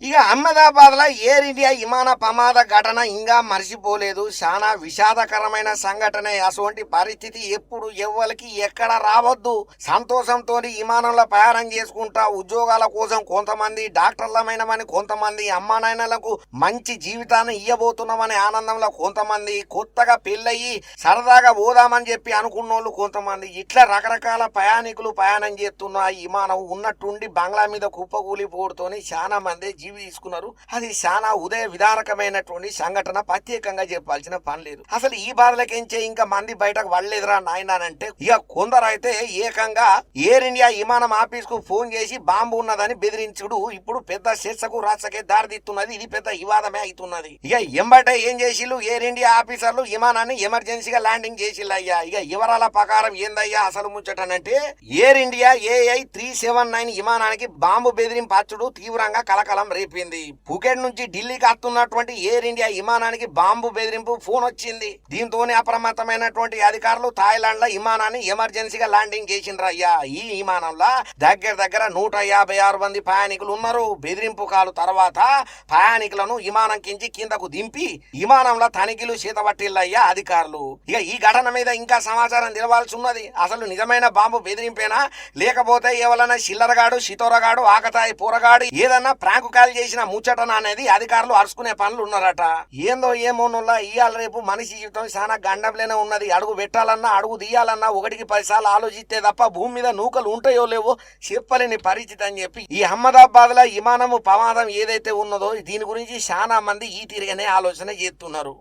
ఇక అహ్మదాబాద్ లో air India విమాన ప్రమాద ఘటన ఇంకా మర్చిపోలేదు. చాలా విషాదకరమైన సంఘటన. అటువంటి పరిస్థితి ఎప్పుడు ఎవ్వరికి ఎక్కడ రావద్దు. సంతోషంతో విమానంలో ప్రయాణం చేసుకుంటా ఉద్యోగాల కోసం కొంతమంది, డాక్టర్లమైనమని కొంతమంది, అమ్మానాయనలకు మంచి జీవితాన్ని ఇయ్యబోతున్నామని ఆనందంలో కొంతమంది, కొత్తగా పెళ్ళయి సరదాగా పోదామని చెప్పి అనుకున్నోళ్ళు కొంతమంది, ఇట్లా రకరకాల ప్రయాణికులు ప్రయాణం చేస్తున్న ఈ విమానం ఉన్నట్టుండి బంగ్లా మీద కుప్పకూలిపోడుతోని చాలా మంది జీవి తీసుకున్నారు. అది చాలా ఉదయ విధానకమైనటువంటి సంఘటన. ప్రత్యేకంగా చెప్పాల్సిన పని లేదు. అసలు ఈ బాధలకించే ఇంకా మంది బయటకు పడలేదురా నాయనంటే ఇక కొందరైతే ఏకంగా ఎయిర్ ఇండియా విమానం ఆఫీస్ కు ఫోన్ చేసి బాంబు ఉన్నదని బెదిరించుడు ఇప్పుడు పెద్ద చర్చకు రాచకే దారితీస్తున్నది. ఇది పెద్ద వివాదమే అవుతున్నది. ఇక ఎంబటే ఏం చేసిళ్ళు ఎయిర్ ఇండియా ఆఫీసర్లు విమానాన్ని ఎమర్జెన్సీగా ల్యాండింగ్ చేసిల్లయ్యా. ఇక వివరాల ప్రకారం ఏందయ్యా అసలు ముచ్చటనంటే ఎయిర్ ఇండియా AI 379 విమానానికి బాంబు బెదిరింపచ్చుడు తీవ్రంగా కలకలం రేపింది. పూకెట్ నుంచి ఢిల్లీకి వస్తున్నటువంటి ఎయిర్ ఇండియా విమానానికి బాంబు బెదిరింపు ఫోన్ వచ్చింది. దీంతోనే అప్రమత్తమైనటువంటి అధికారులు థాయిలాండ్ లో విమానాన్ని ఎమర్జెన్సీగా ల్యాండింగ్ చేసిండ్రయ్యా. ఈ విమానంలో దగ్గర 156 మంది ప్రయాణికులు ఉన్నారు. బెదిరింపు కాలు తర్వాత ప్రయాణికులను విమానం కించి కిందకు దింపి విమానంలో తనిఖీలు చేతబట్టిల్లయ్యా అధికారులు. ఇక ఈ ఘటన మీద ఇంకా సమాచారం తెలవాల్సి ఉన్నది. అసలు నిజమైన బాంబు బెదిరింపేనా లేకపోతే ఎవరైనా చిల్లరగాడు, సితోరగాడు, ఆకతాయి పోరగాడు ఏదన్నా ప్రాంకు కాల్ చేసిన ముచ్చటన అనేది అధికారులు అరుచుకునే పనులు ఉన్నారట. ఏందో ఏమోనుల్లా ఇయ్యాల రేపు మనిషి జీవితం చాలా గండంలోనే ఉన్నది. అడుగు పెట్టాలన్నా అడుగు తీయాలన్నా 1కి 10 సార్లు ఆలోచిస్తే తప్ప భూమి మీద నూకలు ఉంటాయో లేవో చెప్పలేని పరిస్థితి అని చెప్పి ఈ అహ్మదాబాద్ లో విమానము ప్రమాదం ఏదైతే ఉన్నదో దీని గురించి చాలా మంది ఈ తిరిగనే ఆలోచన చేస్తున్నారు.